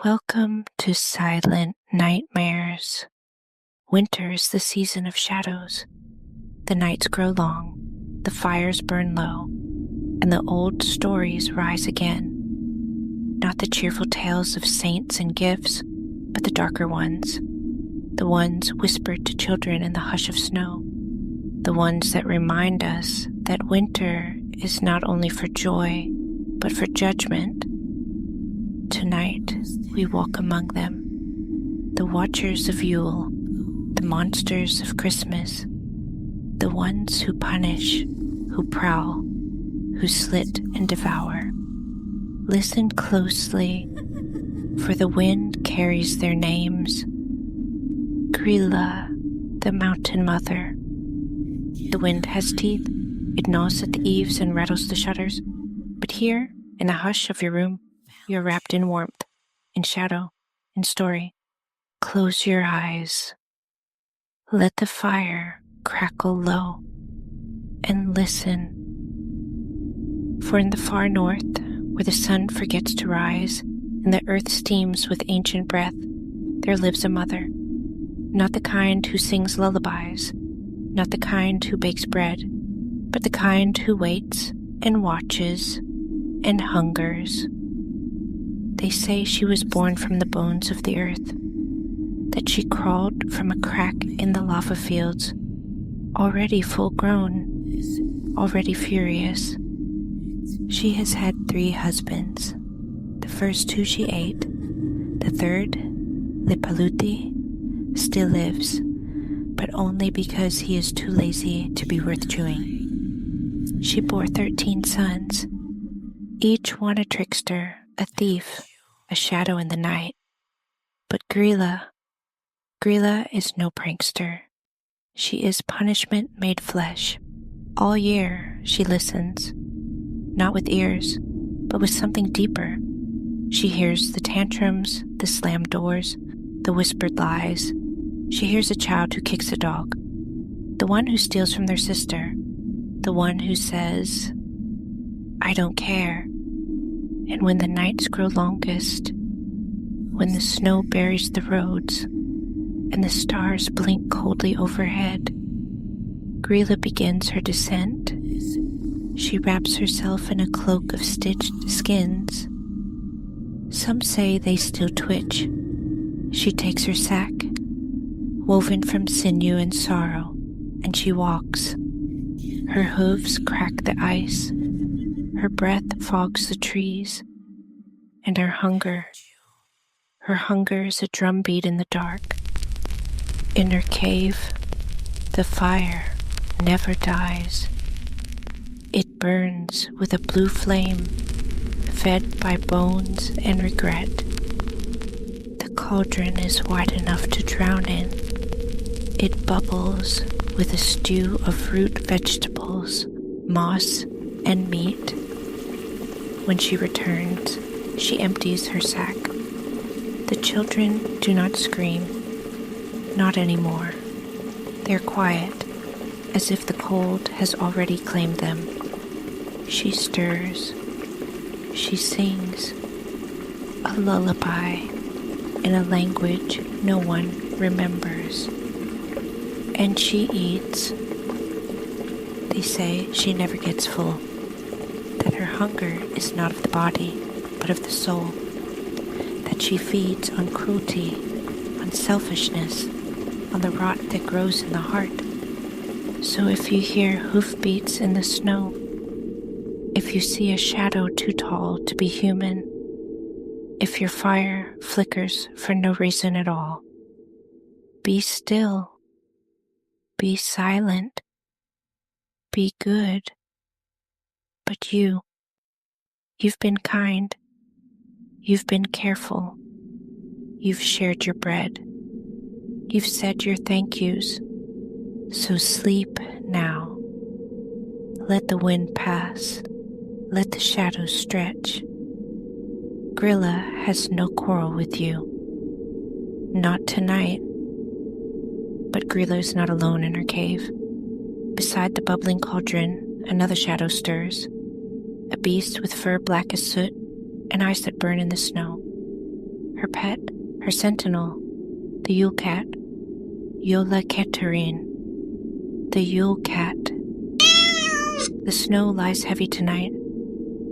Welcome to silent nightmares. Winter is the season of shadows. The nights grow long, the fires burn low, and the old stories rise again. Not the cheerful tales of saints and gifts, but the darker ones. The ones whispered to children in the hush of snow. The ones that remind us that winter is not only for joy, but for judgment. Tonight, we walk among them, the watchers of Yule, the monsters of Christmas, the ones who punish, who prowl, who slit and devour. Listen closely, for the wind carries their names. Grýla, the mountain mother. The wind has teeth, it gnaws at the eaves and rattles the shutters, but here, in the hush of your room, you're wrapped in warmth, in shadow, in story. Close your eyes. Let the fire crackle low, and listen. For in the far north, where the sun forgets to rise, and the earth steams with ancient breath, there lives a mother. Not the kind who sings lullabies, not the kind who bakes bread, but the kind who waits and watches and hungers. They say she was born from the bones of the earth, that she crawled from a crack in the lava fields, already full grown, already furious. She has had 3 husbands. The first 2 she ate. The third, Lipaluti, still lives, but only because he is too lazy to be worth chewing. She bore 13 sons, each one a trickster, a thief, a shadow in the night. But Grýla is no prankster. She is punishment made flesh. All year she listens, not with ears, but with something deeper. She hears the tantrums, the slammed doors, the whispered lies. She hears a child who kicks a dog, the one who steals from their sister, the one who says, "I don't care." And when the nights grow longest, when the snow buries the roads, and the stars blink coldly overhead, Grýla begins her descent. She wraps herself in a cloak of stitched skins. Some say they still twitch. She takes her sack, woven from sinew and sorrow, and she walks. Her hooves crack the ice. Her breath fogs the trees, and her hunger is a drumbeat in the dark. In her cave, the fire never dies. It burns with a blue flame, fed by bones and regret. The cauldron is wide enough to drown in. It bubbles with a stew of root vegetables, moss, and meat. When she returns, she empties her sack. The children do not scream, not anymore. They're quiet, as if the cold has already claimed them. She stirs. She sings a lullaby in a language no one remembers. And she eats. They say she never gets full, that her hunger is not of the body, but of the soul, that she feeds on cruelty, on selfishness, on the rot that grows in the heart. So if you hear hoofbeats in the snow, if you see a shadow too tall to be human, if your fire flickers for no reason at all, be still, be silent, be good. But you've been kind, you've been careful, you've shared your bread, you've said your thank yous, so sleep now. Let the wind pass, let the shadows stretch. Grýla has no quarrel with you. Not tonight. But Grýla is not alone in her cave. Beside the bubbling cauldron, another shadow stirs, a beast with fur black as soot and eyes that burn in the snow. her pet, her sentinel, the Yule cat, Yule the Yule cat. The snow lies heavy tonight.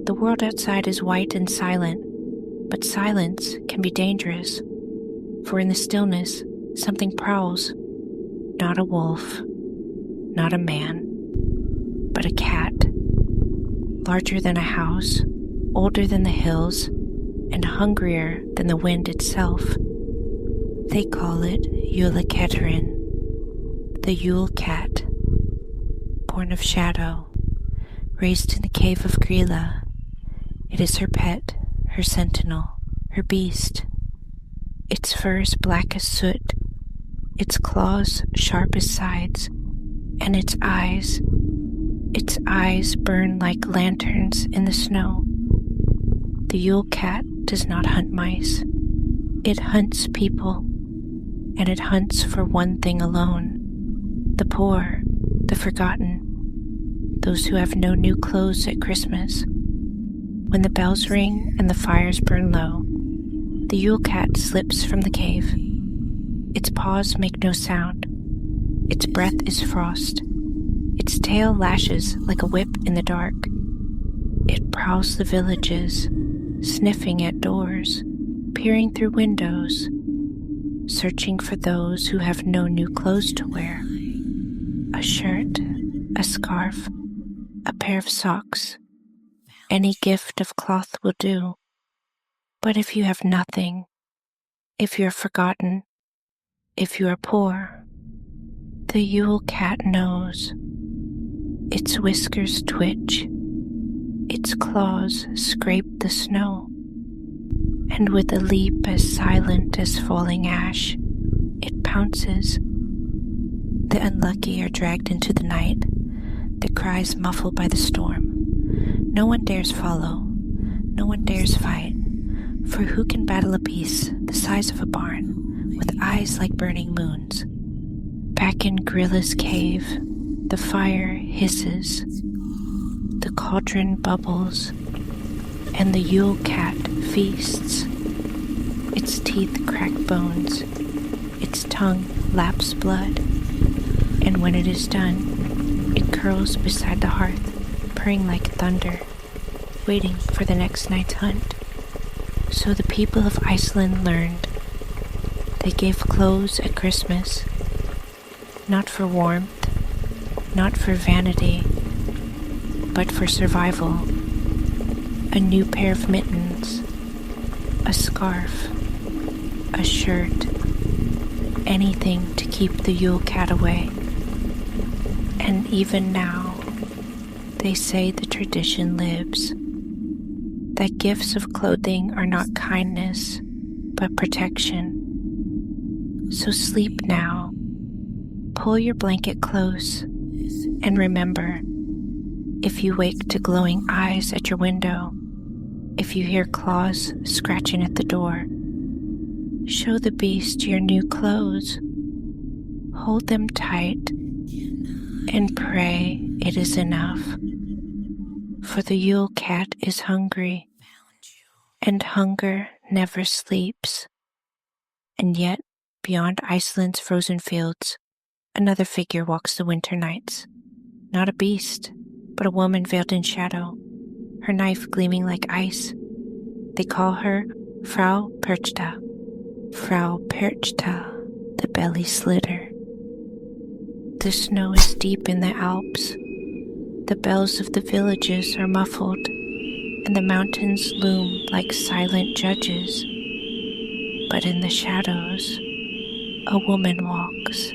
The world outside is white and silent, but silence can be dangerous, for in the stillness something prowls, not a wolf, not a man, but a cat, larger than a house, older than the hills, and hungrier than the wind itself. They call it Yule, the Yule cat, born of shadow, raised in the cave of Grýla. It is her pet, her sentinel, her beast. Its fur is black as soot, its claws sharp as sides, and its eyes burn like lanterns in the snow. The Yule cat does not hunt mice. It hunts people, and it hunts for one thing alone: the poor, the forgotten, those who have no new clothes at Christmas. When the bells ring and the fires burn low, the Yule cat slips from the cave. Its paws make no sound. Its breath is frost. Its tail lashes like a whip in the dark. It prowls the villages, sniffing at doors, peering through windows, searching for those who have no new clothes to wear. A shirt, a scarf, a pair of socks. Any gift of cloth will do. But if you have nothing, if you are forgotten, if you are poor, the Yule cat knows. Its whiskers twitch, its claws scrape the snow, and with a leap as silent as falling ash, it pounces. The unlucky are dragged into the night, their cries muffled by the storm. No one dares follow, no one dares fight, for who can battle a beast the size of a barn, with eyes like burning moons? Back in Grýla's cave, the fire hisses, the cauldron bubbles, and the Yule cat feasts. Its teeth crack bones, its tongue laps blood, and when it is done, it curls beside the hearth, purring like thunder, waiting for the next night's hunt. So the people of Iceland learned. They gave clothes at Christmas, not for warmth, not for vanity, but for survival. A new pair of mittens, a scarf, a shirt, anything to keep the Yule cat away. And even now, they say the tradition lives, that gifts of clothing are not kindness, but protection. So sleep now, pull your blanket close, and remember, if you wake to glowing eyes at your window, if you hear claws scratching at the door, show the beast your new clothes, hold them tight, and pray it is enough. For the Yule cat is hungry, and hunger never sleeps. And yet, beyond Iceland's frozen fields, another figure walks the winter nights. Not a beast, but a woman veiled in shadow, her knife gleaming like ice. They call her Frau Perchta. Frau Perchta, the belly slitter. The snow is deep in the Alps. The bells of the villages are muffled, and the mountains loom like silent judges. But in the shadows, a woman walks.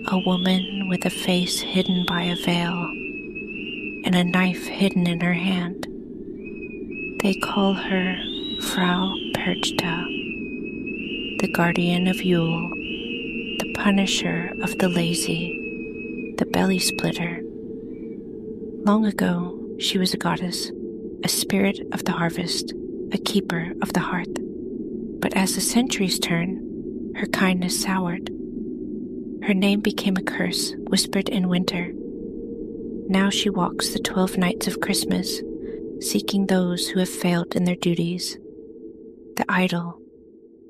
A woman with a face hidden by a veil, and a knife hidden in her hand. They call her Frau Perchta, the guardian of Yule, the punisher of the lazy, the belly splitter. Long ago, she was a goddess, a spirit of the harvest, a keeper of the hearth. But as the centuries turn, her kindness soured. Her name became a curse whispered in winter. Now she walks the 12 nights of Christmas, seeking those who have failed in their duties. The idle,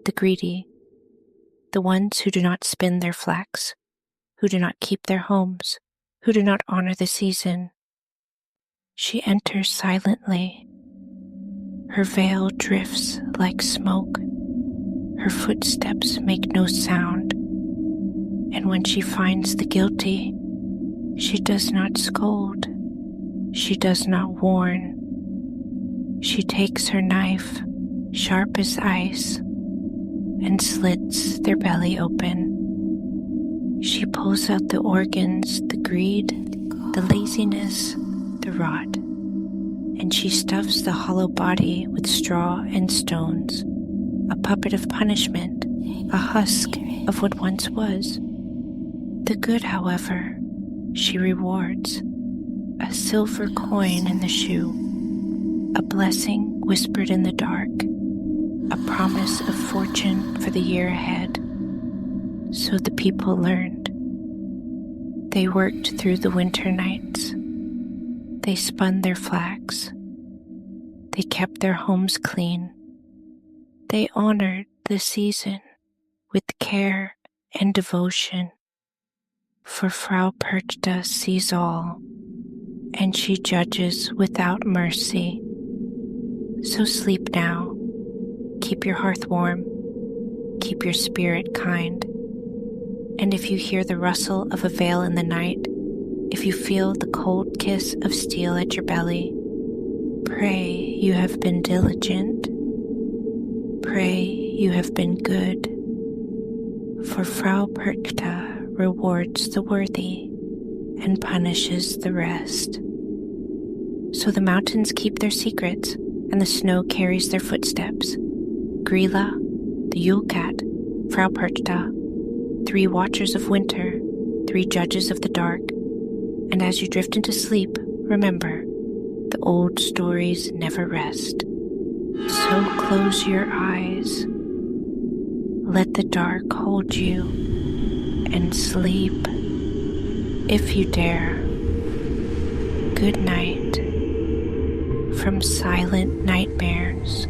the greedy, the ones who do not spin their flax, who do not keep their homes, who do not honor the season. She enters silently. Her veil drifts like smoke. Her footsteps make no sound. And when she finds the guilty, she does not scold. She does not warn. She takes her knife, sharp as ice, and slits their belly open. She pulls out the organs, the greed, the laziness, the rot, and she stuffs the hollow body with straw and stones, a puppet of punishment, a husk of what once was. The good, however, she rewards, a silver coin in the shoe, a blessing whispered in the dark, a promise of fortune for the year ahead. So the people learned. They worked through the winter nights. They spun their flax. They kept their homes clean. They honored the season with care and devotion. For Frau Perchta sees all, and she judges without mercy. So sleep now. Keep your hearth warm. Keep your spirit kind. And if you hear the rustle of a veil in the night, if you feel the cold kiss of steel at your belly, pray you have been diligent. Pray you have been good. For Frau Perchta rewards the worthy and punishes the rest. So the mountains keep their secrets, and the snow carries their footsteps. Grýla, the Yule cat, Frau Perchta, 3 watchers of winter, 3 judges of the dark. And as you drift into sleep, remember, the old stories never rest. So close your eyes. Let the dark hold you, and sleep, if you dare. Good night from Silent Nightmares.